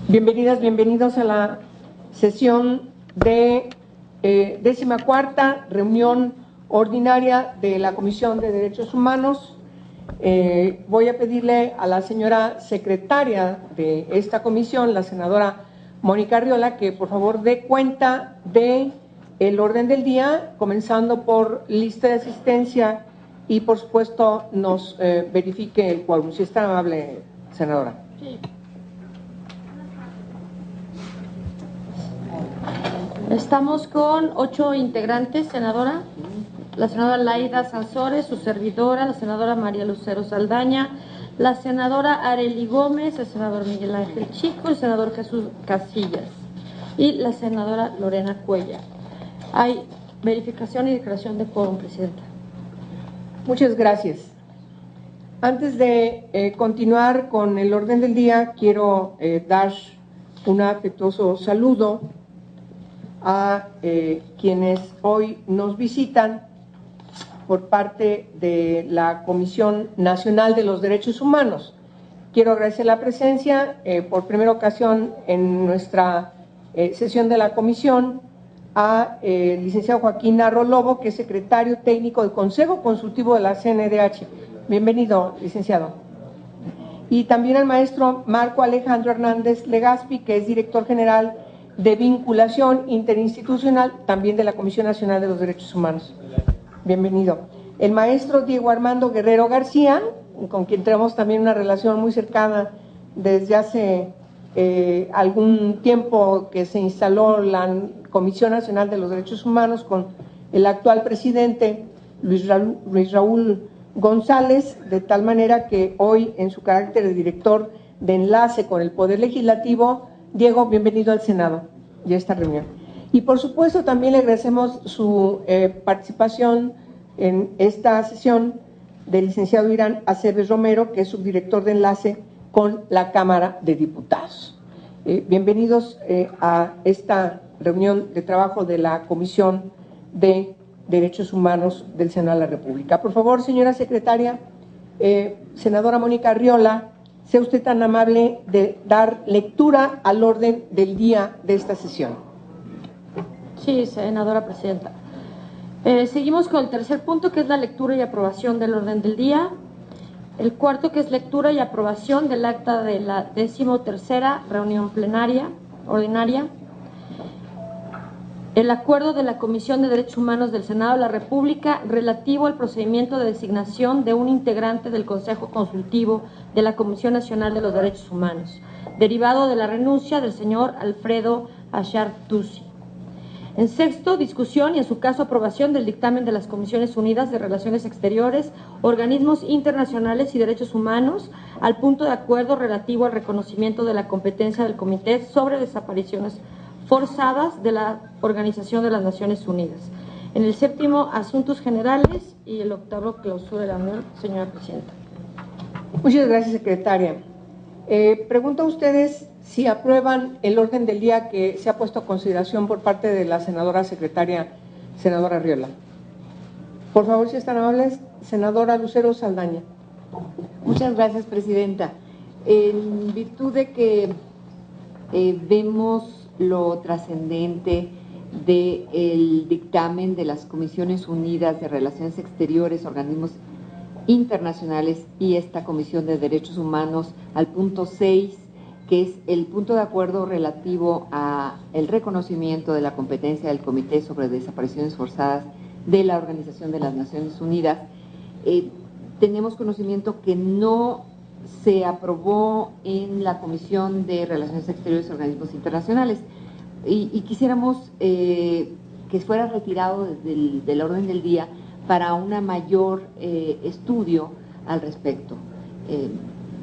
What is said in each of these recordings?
Bienvenidas, bienvenidos a la sesión de 14ª reunión ordinaria de la Comisión de Derechos Humanos. Voy a pedirle a la señora secretaria de esta comisión, la senadora Mónica Arriola, que por favor dé cuenta de el orden del día, comenzando por lista de asistencia y por supuesto nos verifique el quórum. Si es tan amable, senadora. Sí. Estamos con 8 integrantes, senadora. La senadora Laida Sansores, su servidora, la senadora María Lucero Saldaña, la senadora Arely Gómez, el senador Miguel Ángel Chico, el senador Jesús Casillas y la senadora Lorena Cuellar. Hay verificación y declaración de quórum, presidenta. Muchas gracias. Antes de continuar con el orden del día, quiero dar un afectuoso saludo a quienes hoy nos visitan por parte de la Comisión Nacional de los Derechos Humanos. Quiero agradecer la presencia por primera ocasión en nuestra sesión de la comisión a licenciado Joaquín Narro Lobo, que es secretario técnico del Consejo Consultivo de la CNDH. Bienvenido, licenciado. Y también al maestro Marco Alejandro Hernández Legazpi, que es director general de vinculación interinstitucional también de la Comisión Nacional de los Derechos Humanos. Bienvenido. El maestro Diego Armando Guerrero García, con quien tenemos también una relación muy cercana desde hace algún tiempo que se instaló la Comisión Nacional de los Derechos Humanos con el actual presidente Luis Raúl González, de tal manera que hoy en su carácter de director de enlace con el Poder Legislativo. Diego, bienvenido al Senado y a esta reunión. Y por supuesto también le agradecemos su participación en esta sesión del licenciado Irán Aceves Romero, que es subdirector de enlace con la Cámara de Diputados. Bienvenidos a esta reunión de trabajo de la Comisión de Derechos Humanos del Senado de la República. Por favor, señora secretaria, senadora Mónica Arriola, sea usted tan amable de dar lectura al orden del día de esta sesión. Sí, senadora presidenta. Seguimos con el tercer punto, que es la lectura y aprobación del orden del día. El cuarto, que es lectura y aprobación del acta de la 13ª reunión plenaria ordinaria. El acuerdo de la Comisión de Derechos Humanos del Senado de la República relativo al procedimiento de designación de un integrante del Consejo Consultivo de la Comisión Nacional de los Derechos Humanos, derivado de la renuncia del señor Alfredo Achar Tusi. En sexto, discusión y en su caso aprobación del dictamen de las Comisiones Unidas de Relaciones Exteriores, Organismos Internacionales y Derechos Humanos al punto de acuerdo relativo al reconocimiento de la competencia del Comité sobre Desapariciones Forzadas de la Organización de las Naciones Unidas. En el séptimo, asuntos generales, y el octavo, clausura de la reunión, señora presidenta. Muchas gracias, secretaria. Pregunto a ustedes si aprueban el orden del día que se ha puesto a consideración por parte de la senadora secretaria, senadora Arriola. Por favor, si están amables, senadora Lucero Saldaña. Muchas gracias, presidenta. En virtud de que vemos lo trascendente del dictamen de las Comisiones Unidas de Relaciones Exteriores, Organismos Internacionales y esta Comisión de Derechos Humanos al punto 6, que es el punto de acuerdo relativo a el reconocimiento de la competencia del Comité sobre Desapariciones Forzadas de la Organización de las Naciones Unidas, tenemos conocimiento que no se aprobó en la Comisión de Relaciones Exteriores y Organismos Internacionales y quisiéramos que fuera retirado del orden del día para una mayor estudio al respecto.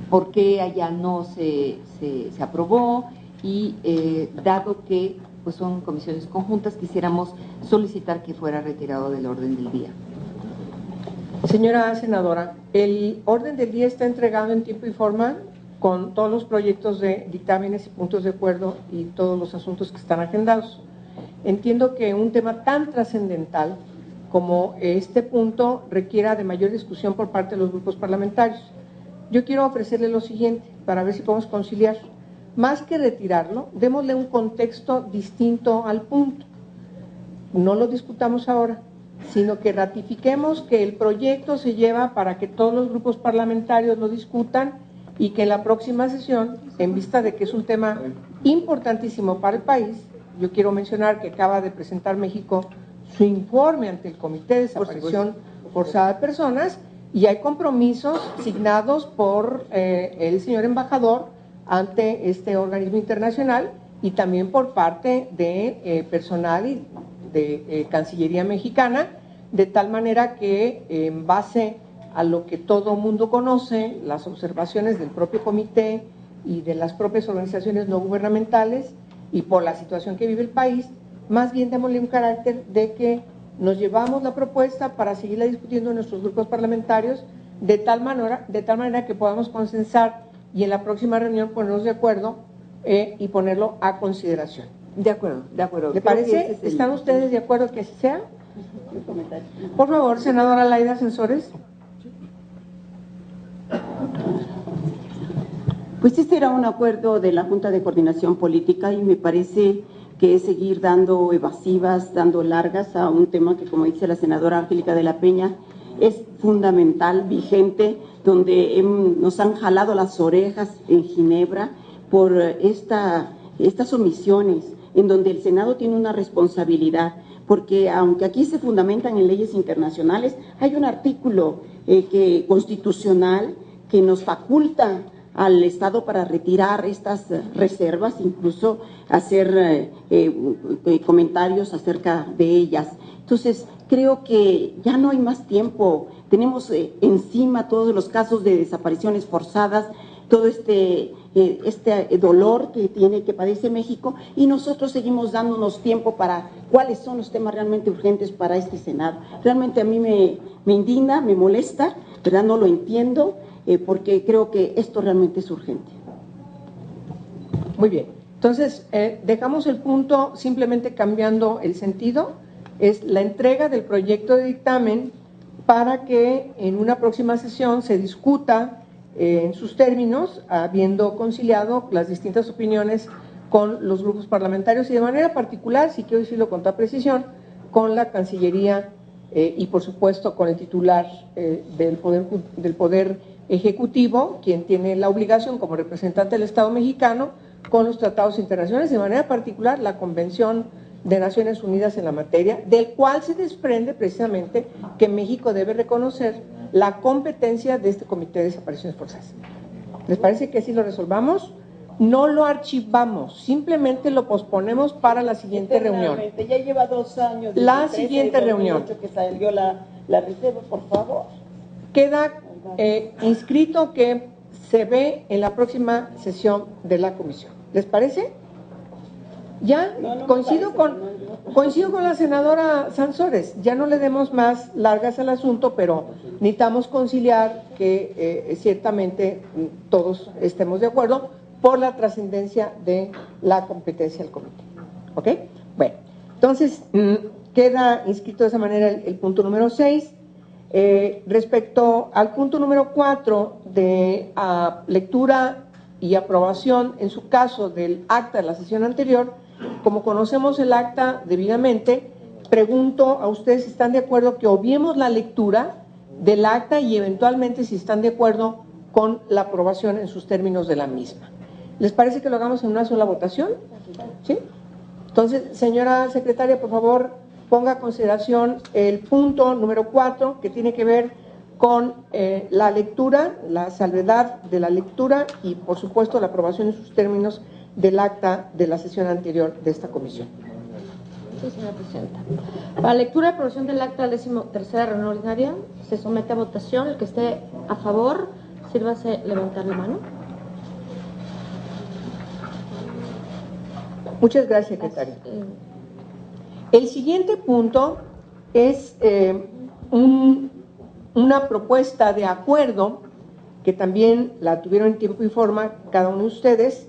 ¿Por qué allá no se aprobó? Y dado que pues son comisiones conjuntas, quisiéramos solicitar que fuera retirado del orden del día. Señora senadora, el orden del día está entregado en tiempo y forma con todos los proyectos de dictámenes y puntos de acuerdo y todos los asuntos que están agendados. Entiendo que un tema tan trascendental como este punto requiera de mayor discusión por parte de los grupos parlamentarios. yo quiero ofrecerle lo siguiente, para ver si podemos conciliar. Más que retirarlo, démosle un contexto distinto al punto. No lo discutamos ahora, sino que ratifiquemos que el proyecto se lleva para que todos los grupos parlamentarios lo discutan y que en la próxima sesión, en vista de que es un tema importantísimo para el país, yo quiero mencionar que acaba de presentar México su informe ante el Comité de Desaparición Forzada de Personas y hay compromisos signados por el señor embajador ante este organismo internacional y también por parte de personal y de Cancillería mexicana, de tal manera que en base a lo que todo mundo conoce, las observaciones del propio comité y de las propias organizaciones no gubernamentales y por la situación que vive el país, más bien démosle un carácter de que nos llevamos la propuesta para seguirla discutiendo en nuestros grupos parlamentarios de tal manera que podamos consensar y en la próxima reunión ponernos de acuerdo y ponerlo a consideración. De acuerdo, de acuerdo. ¿Le parece? ¿Están ustedes de acuerdo que así sea? Por favor, senadora Laida Sansores. Pues este era un acuerdo de la Junta de Coordinación Política y me parece que es seguir dando evasivas, dando largas a un tema que, como dice la senadora Angélica de la Peña, es fundamental, vigente, donde nos han jalado las orejas en Ginebra por estas omisiones, en donde el Senado tiene una responsabilidad, porque aunque aquí se fundamentan en leyes internacionales, hay un artículo constitucional que nos faculta al Estado para retirar estas reservas, incluso hacer comentarios acerca de ellas. Entonces, creo que ya no hay más tiempo. Tenemos encima todos los casos de desapariciones forzadas, todo este dolor que padece México, y nosotros seguimos dándonos tiempo para cuáles son los temas realmente urgentes para este Senado. Realmente a mí me indigna, me molesta, ¿verdad? No lo entiendo, porque creo que esto realmente es urgente. Muy bien, entonces dejamos el punto simplemente cambiando el sentido, es la entrega del proyecto de dictamen para que en una próxima sesión se discuta en sus términos, habiendo conciliado las distintas opiniones con los grupos parlamentarios y de manera particular, si quiero decirlo con toda precisión, con la Cancillería y por supuesto con el titular del Poder Ejecutivo, quien tiene la obligación como representante del Estado mexicano con los tratados internacionales, de manera particular la Convención de Naciones Unidas en la materia, del cual se desprende precisamente que México debe reconocer la competencia de este Comité de Desapariciones Forzadas. ¿Les parece que así lo resolvamos? No lo archivamos, simplemente lo posponemos para la siguiente reunión. Ya lleva 2 años. La siguiente reunión. Que salió la reserva, por favor. Queda inscrito que se ve en la próxima sesión de la comisión. ¿Les parece? Ya coincido con la senadora Sansores, ya no le demos más largas al asunto, pero necesitamos conciliar que ciertamente todos estemos de acuerdo por la trascendencia de la competencia del comité. ¿Ok? Bueno, entonces queda inscrito de esa manera el punto número 6. Respecto al punto número 4 de lectura y aprobación, en su caso, del acta de la sesión anterior, como conocemos el acta debidamente, pregunto a ustedes si están de acuerdo que obviemos la lectura del acta y eventualmente si están de acuerdo con la aprobación en sus términos de la misma. ¿Les parece que lo hagamos en una sola votación? ¿Sí? Entonces, señora secretaria, por favor, ponga a consideración el punto número 4, que tiene que ver con la lectura, la salvedad de la lectura y, por supuesto, la aprobación en sus términos del acta de la sesión anterior de esta comisión. Sí, señora presidenta. Para lectura y aprobación del acta de la 13ª reunión ordinaria, se somete a votación. El que esté a favor, sírvase levantar la mano. Muchas gracias, secretaria. El siguiente punto es una propuesta de acuerdo que también la tuvieron en tiempo y forma cada uno de ustedes,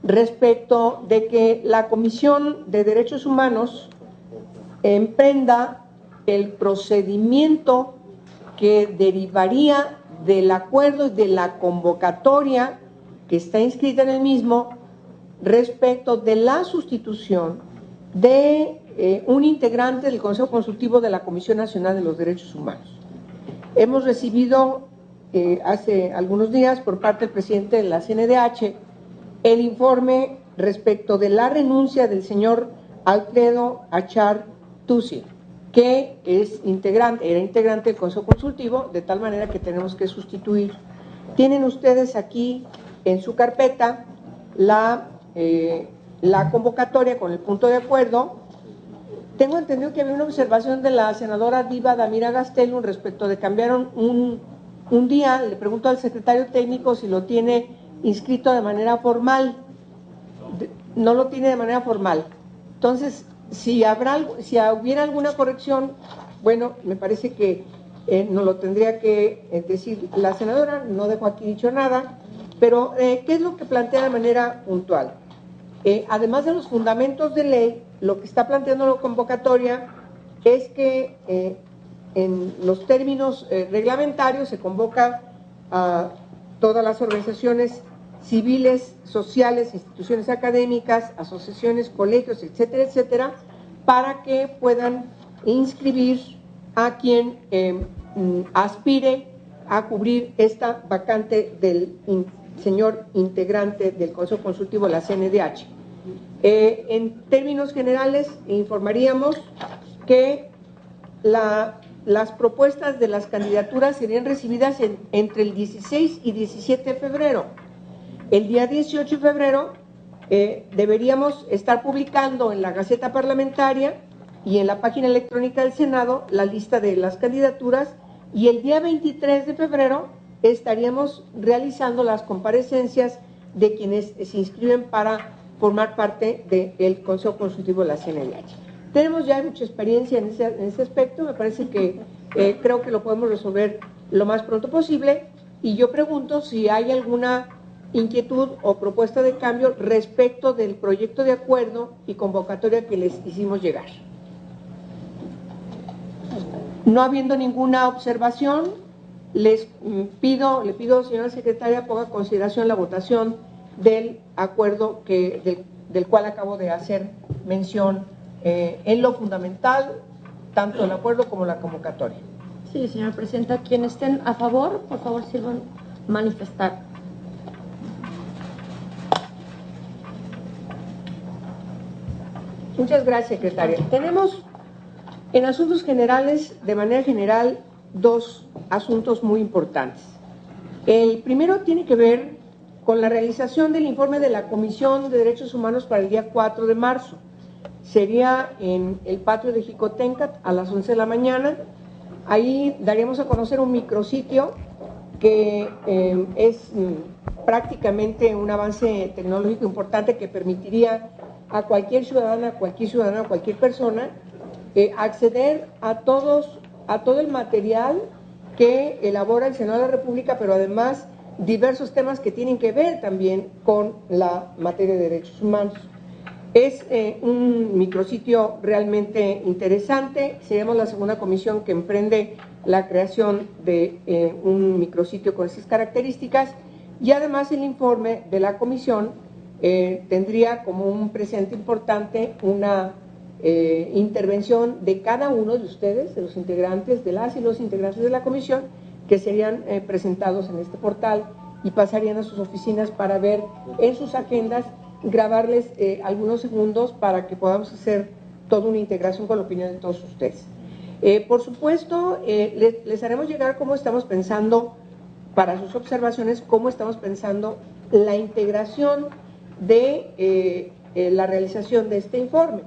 respecto de que la Comisión de Derechos Humanos emprenda el procedimiento que derivaría del acuerdo y de la convocatoria que está inscrita en el mismo respecto de la sustitución de un integrante del Consejo Consultivo de la Comisión Nacional de los Derechos Humanos. Hemos recibido hace algunos días por parte del presidente de la CNDH el informe respecto de la renuncia del señor Alfredo Achar Tusi, que era integrante del Consejo Consultivo, de tal manera que tenemos que sustituir. Tienen ustedes aquí en su carpeta la convocatoria con el punto de acuerdo. Tengo entendido que había una observación de la senadora Diva Damira Gastelum respecto de cambiaron un día. Le pregunto al secretario técnico si lo tiene inscrito de manera formal. No lo tiene de manera formal. Entonces, si hubiera alguna corrección, bueno, me parece que nos lo tendría que decir la senadora. No dejo aquí dicho nada, pero ¿qué es lo que plantea de manera puntual? Además de los fundamentos de ley, lo que está planteando la convocatoria es que en los términos reglamentarios se convoca a todas las organizaciones civiles, sociales, instituciones académicas, asociaciones, colegios, etcétera, etcétera, para que puedan inscribir a quien aspire a cubrir esta vacante del señor integrante del Consejo Consultivo de la CNDH. En términos generales, informaríamos que las propuestas de las candidaturas serían recibidas entre el 16 y 17 de febrero. El día 18 de febrero deberíamos estar publicando en la Gaceta Parlamentaria y en la página electrónica del Senado la lista de las candidaturas, y el día 23 de febrero estaríamos realizando las comparecencias de quienes se inscriben para formar parte del Consejo Consultivo de la CNDH. Tenemos ya mucha experiencia en ese aspecto. Me parece que creo que lo podemos resolver lo más pronto posible, y yo pregunto si hay alguna inquietud o propuesta de cambio respecto del proyecto de acuerdo y convocatoria que les hicimos llegar. No habiendo ninguna observación, le pido, señora secretaria, ponga en consideración la votación del acuerdo del cual acabo de hacer mención en lo fundamental, tanto el acuerdo como la convocatoria. Sí, señora presidenta, quienes estén a favor, por favor, sirvan manifestar. Muchas gracias, secretaria. Tenemos en asuntos generales, de manera general, dos asuntos muy importantes. El primero tiene que ver con la realización del informe de la Comisión de Derechos Humanos para el día 4 de marzo. Sería en el patio de Jicotencat a las 11 de la mañana. Ahí daríamos a conocer un micrositio que es prácticamente un avance tecnológico importante que permitiría a cualquier ciudadana, cualquier persona acceder a todo el material que elabora el Senado de la República, pero además diversos temas que tienen que ver también con la materia de derechos humanos. Es un micrositio realmente interesante. Seríamos la segunda comisión que emprende la creación de un micrositio con esas características, y además el informe de la comisión tendría como un presente importante una intervención de cada uno de ustedes, de los integrantes, de las y los integrantes de la comisión, que serían presentados en este portal y pasarían a sus oficinas para ver en sus agendas, grabarles algunos segundos para que podamos hacer toda una integración con la opinión de todos ustedes. Por supuesto, les haremos llegar cómo estamos pensando, para sus observaciones, cómo estamos pensando la integración de la realización de este informe,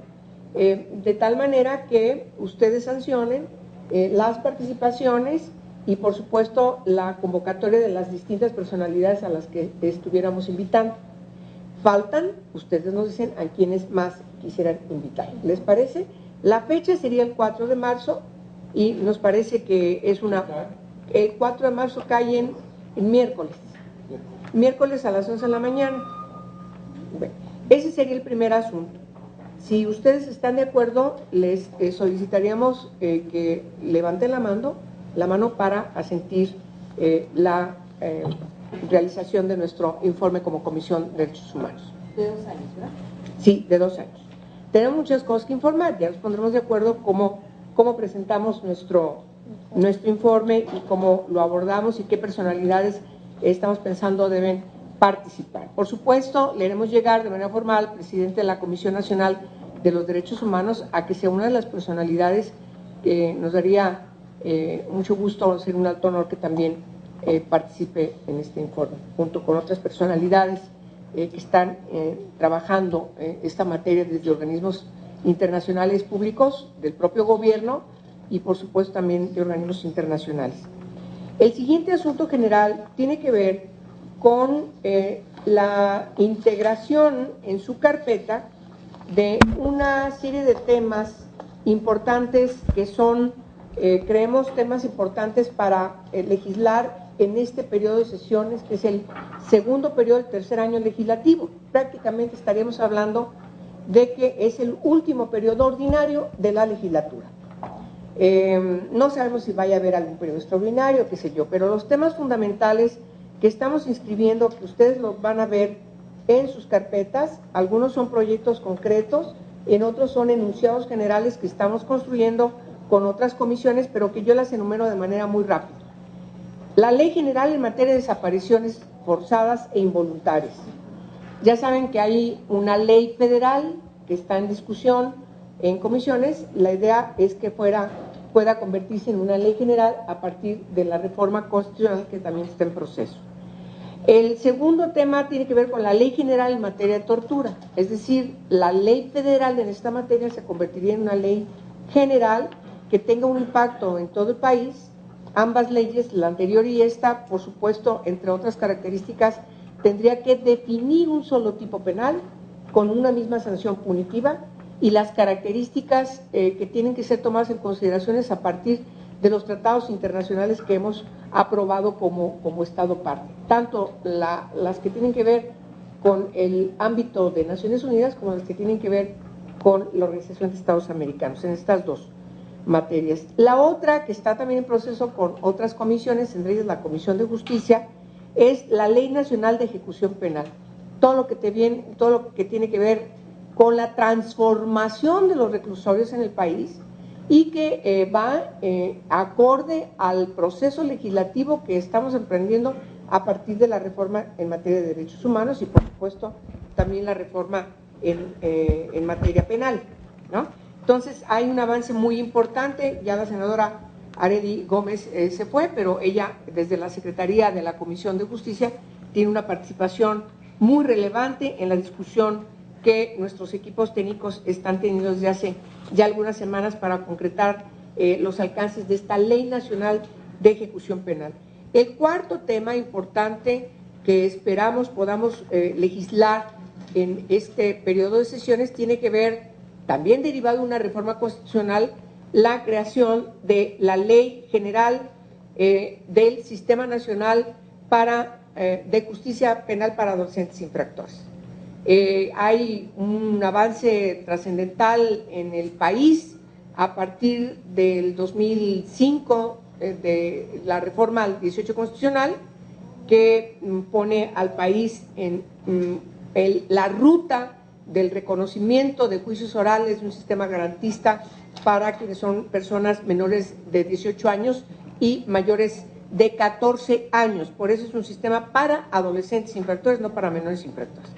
de tal manera que ustedes sancionen las participaciones y, por supuesto, la convocatoria de las distintas personalidades a las que estuviéramos invitando. Faltan, ustedes nos dicen a quienes más quisieran invitar. ¿Les parece? La fecha sería el 4 de marzo y nos parece que es el 4 de marzo cae en miércoles a las 11 de la mañana. Bueno, ese sería el primer asunto. Si ustedes están de acuerdo, les solicitaríamos que levanten la mano para asentir la realización de nuestro informe como Comisión de Derechos Humanos. De 2 años, ¿verdad? Sí, de 2 años. Tenemos muchas cosas que informar, ya nos pondremos de acuerdo cómo presentamos nuestro informe y cómo lo abordamos y qué personalidades estamos pensando deben participar. Por supuesto, le haremos llegar de manera formal al presidente de la Comisión Nacional de los Derechos Humanos a que sea una de las personalidades que nos daría mucho gusto, ser un alto honor que también participe en este informe, junto con otras personalidades que están trabajando esta materia desde organismos internacionales públicos, del propio gobierno y por supuesto también de organismos internacionales. El siguiente asunto general tiene que ver con la integración en su carpeta de una serie de temas importantes que son, creemos, temas importantes para legislar en este periodo de sesiones, que es el segundo periodo del tercer año legislativo. Prácticamente estaríamos hablando de que es el último periodo ordinario de la legislatura. No sabemos si vaya a haber algún periodo extraordinario, qué sé yo, pero los temas fundamentales que estamos inscribiendo, que ustedes los van a ver en sus carpetas, algunos son proyectos concretos, en otros son enunciados generales que estamos construyendo con otras comisiones, pero que yo las enumero de manera muy rápida. La Ley General en materia de desapariciones forzadas e involuntarias. Ya saben que hay una ley federal que está en discusión en comisiones. La idea es que pueda convertirse en una ley general a partir de la reforma constitucional que también está en proceso. El segundo tema tiene que ver con la Ley General en materia de tortura, es decir, la ley federal en esta materia se convertiría en una ley general que tenga un impacto en todo el país. Ambas leyes, la anterior y esta, por supuesto, entre otras características, tendría que definir un solo tipo penal con una misma sanción punitiva y las características que tienen que ser tomadas en consideración a partir de los tratados internacionales que hemos aprobado como Estado parte, tanto las que tienen que ver con el ámbito de Naciones Unidas como las que tienen que ver con la Organización de Estados Americanos, en estas dos materias. La otra, que está también en proceso con otras comisiones, entre ellas la Comisión de Justicia, es la Ley Nacional de Ejecución Penal. Todo lo que tiene que ver con la transformación de los reclusorios en el país y que va acorde al proceso legislativo que estamos emprendiendo a partir de la reforma en materia de derechos humanos y, por supuesto, también la reforma en materia penal, ¿no? Entonces, hay un avance muy importante. Ya la senadora Arely Gómez se fue, pero ella, desde la Secretaría de la Comisión de Justicia, tiene una participación muy relevante en la discusión que nuestros equipos técnicos están teniendo desde hace ya algunas semanas para concretar los alcances de esta Ley Nacional de Ejecución Penal. El cuarto tema importante que esperamos podamos legislar en este periodo de sesiones tiene que ver, también derivado de una reforma constitucional, la creación de la Ley General del Sistema Nacional de Justicia Penal para Adolescentes Infractores. Hay un avance trascendental en el país a partir del 2005 de la reforma al 18 constitucional que pone al país en la ruta del reconocimiento de juicios orales de un sistema garantista para quienes son personas menores de 18 años y mayores de 14 años. Por eso es un sistema para adolescentes infractores, no para menores infractores.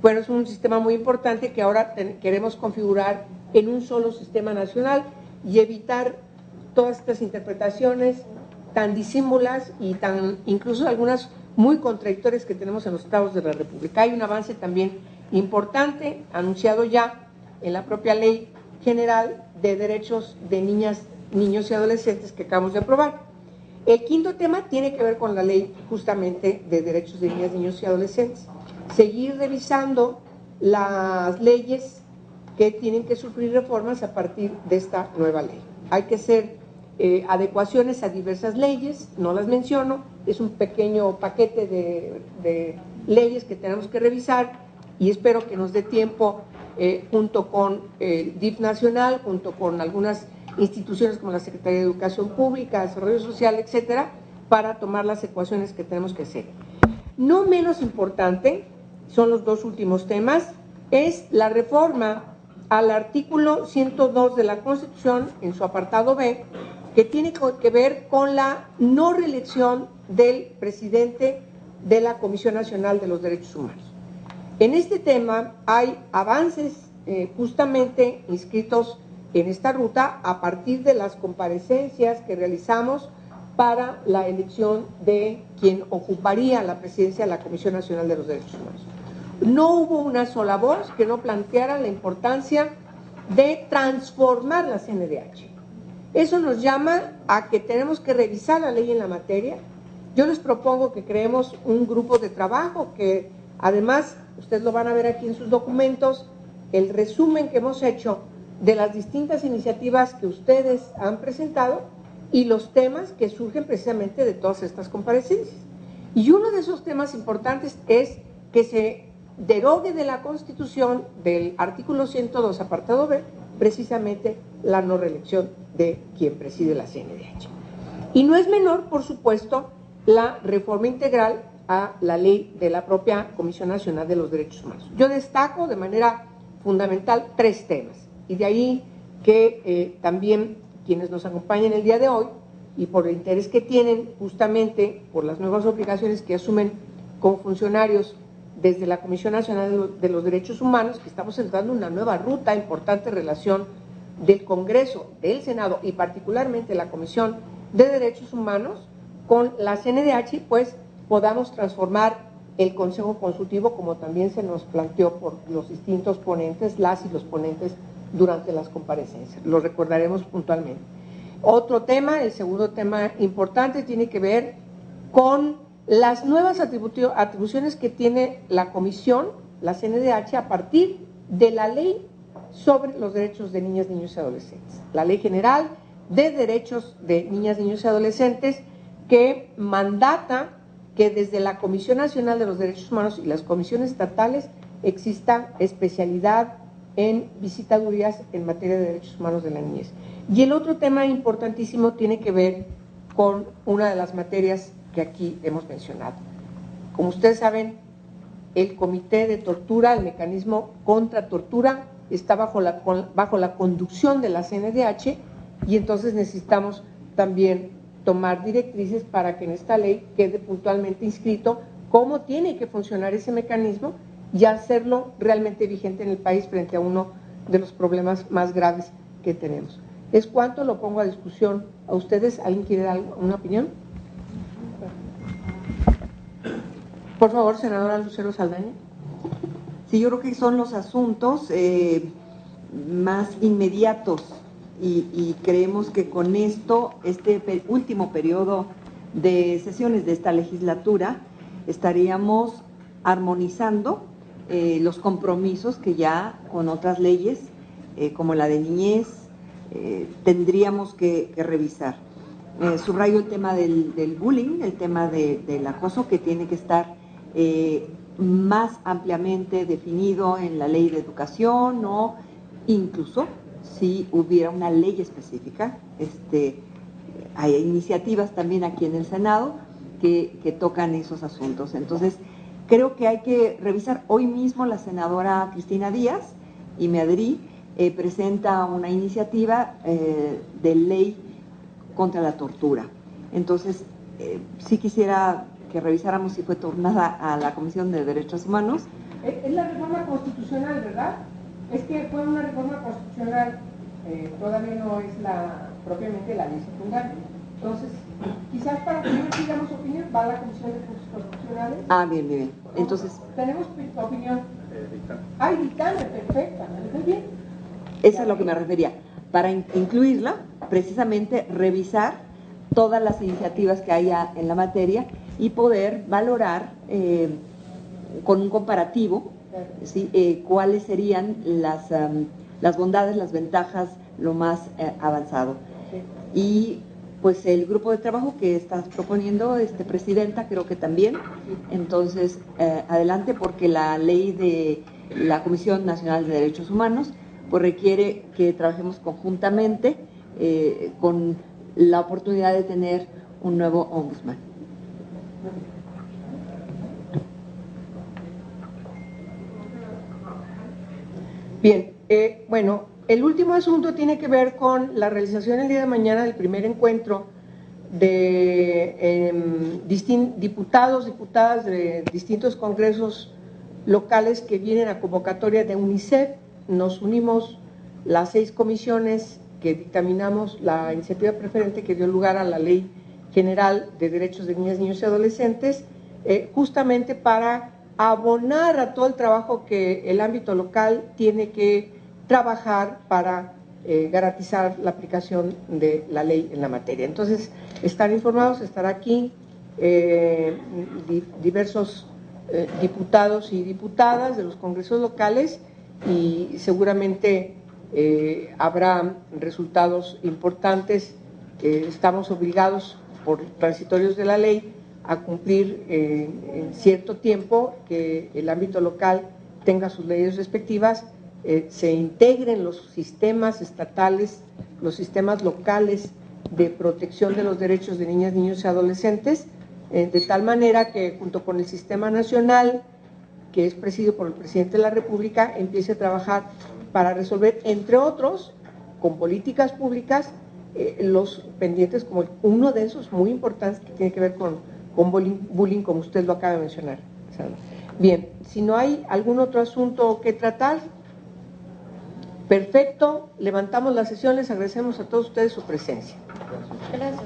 Bueno, es un sistema muy importante que ahora queremos configurar en un solo sistema nacional y evitar todas estas interpretaciones tan disímulas y tan incluso algunas muy contradictorias que tenemos en los estados de la República. Hay un avance también importante, anunciado ya en la propia Ley General de Derechos de Niñas, Niños y Adolescentes que acabamos de aprobar. El quinto tema tiene que ver con la Ley justamente de Derechos de Niñas, Niños y Adolescentes. Seguir revisando las leyes que tienen que sufrir reformas a partir de esta nueva ley. Hay que hacer adecuaciones a diversas leyes, no las menciono, es un pequeño paquete de leyes que tenemos que revisar y espero que nos dé tiempo junto con el DIF nacional, junto con algunas instituciones como la Secretaría de Educación Pública, Desarrollo Social, etcétera, para tomar las ecuaciones que tenemos que hacer. No menos importante, son los dos últimos temas, es la reforma al artículo 102 de la Constitución, en su apartado B, que tiene que ver con la no reelección del presidente de la Comisión Nacional de los Derechos Humanos. En este tema hay avances justamente inscritos en esta ruta a partir de las comparecencias que realizamos para la elección de quien ocuparía la presidencia de la Comisión Nacional de los Derechos Humanos. No hubo una sola voz que no planteara la importancia de transformar la CNDH. Eso nos llama a que tenemos que revisar la ley en la materia. Yo les propongo que creemos un grupo de trabajo que además, ustedes lo van a ver aquí en sus documentos, el resumen que hemos hecho de las distintas iniciativas que ustedes han presentado y los temas que surgen precisamente de todas estas comparecencias. Y uno de esos temas importantes es que se derogue de la Constitución, del artículo 102, apartado B, precisamente la no reelección de quien preside la CNDH. Y no es menor, por supuesto, la reforma integral a la ley de la propia Comisión Nacional de los Derechos Humanos. Yo destaco de manera fundamental 3 temas, y de ahí que también quienes nos acompañan el día de hoy, y por el interés que tienen justamente por las nuevas obligaciones que asumen como funcionarios desde la Comisión Nacional de los Derechos Humanos, que estamos entrando en una nueva ruta, importante relación del Congreso, del Senado y particularmente la Comisión de Derechos Humanos con la CNDH, pues podamos transformar el Consejo Consultivo, como también se nos planteó por los distintos ponentes, las y los ponentes durante las comparecencias. Lo recordaremos puntualmente. Otro tema, el segundo tema importante, tiene que ver con las nuevas atribuciones que tiene la Comisión, la CNDH, a partir de la Ley sobre los Derechos de Niñas, Niños y Adolescentes. La Ley General de Derechos de Niñas, Niños y Adolescentes, que mandata que desde la Comisión Nacional de los Derechos Humanos y las comisiones estatales exista especialidad en visitadurías en materia de derechos humanos de la niñez. Y el otro tema importantísimo tiene que ver con una de las materias que aquí hemos mencionado. Como ustedes saben, el Comité de Tortura, el mecanismo contra tortura, está bajo la conducción de la CNDH, y entonces necesitamos también tomar directrices para que en esta ley quede puntualmente inscrito cómo tiene que funcionar ese mecanismo y hacerlo realmente vigente en el país frente a uno de los problemas más graves que tenemos. Es cuanto, lo pongo a discusión a ustedes. ¿Alguien quiere dar una opinión? Por favor, senadora Lucero Saldaña. Sí, yo creo que son los asuntos más inmediatos y creemos que con esto, este último periodo de sesiones de esta legislatura, estaríamos armonizando los compromisos que ya con otras leyes, como la de niñez, tendríamos que revisar. Subrayo el tema del bullying, el tema del acoso, que tiene que estar más ampliamente definido en la ley de educación, o incluso si hubiera una ley específica. Hay iniciativas también aquí en el Senado que tocan esos asuntos. Entonces, creo que hay que revisar. Hoy mismo la senadora Cristina Díaz, y me adherí, presenta una iniciativa de ley contra la tortura. Entonces, sí quisiera que revisáramos si fue turnada a la Comisión de Derechos Humanos. Es la reforma constitucional, ¿verdad? Es que fue una reforma constitucional, todavía no es propiamente la ley secundaria. Entonces, quizás para que no sigamos opinión, va a la Comisión de Puntos Constitucionales. Ah, bien, bien. Entonces, ¿tenemos opinión? Hay dictamen, perfecta, muy bien. Eso es a lo que me refería. Para incluirla, precisamente revisar todas las iniciativas que haya en la materia y poder valorar con un comparativo, ¿sí? Cuáles serían las bondades, las ventajas, lo más avanzado. Y pues el grupo de trabajo que estás proponiendo, Presidenta, creo que también. Entonces, adelante, porque la ley de la Comisión Nacional de Derechos Humanos pues requiere que trabajemos conjuntamente, con la oportunidad de tener un nuevo ombudsman. Bien, bueno, el último asunto tiene que ver con la realización el día de mañana del primer encuentro de diputados, diputadas de distintos congresos locales que vienen a convocatoria de UNICEF. Nos unimos las 6 comisiones que dictaminamos la iniciativa preferente que dio lugar a la Ley General de Derechos de Niñas, Niños y Adolescentes, justamente para abonar a todo el trabajo que el ámbito local tiene que trabajar para garantizar la aplicación de la ley en la materia. Entonces, están informados, estará aquí diversos diputados y diputadas de los congresos locales y seguramente habrá resultados importantes. Estamos obligados por transitorios de la ley a cumplir en cierto tiempo, que el ámbito local tenga sus leyes respectivas, se integren los sistemas estatales, los sistemas locales de protección de los derechos de niñas, niños y adolescentes, de tal manera que junto con el sistema nacional, que es presidido por el presidente de la República, empiece a trabajar para resolver, entre otros, con políticas públicas, los pendientes, como uno de esos muy importantes que tiene que ver con bullying, como usted lo acaba de mencionar. Bien, si no hay algún otro asunto que tratar, perfecto, levantamos la sesión, les agradecemos a todos ustedes su presencia. Gracias.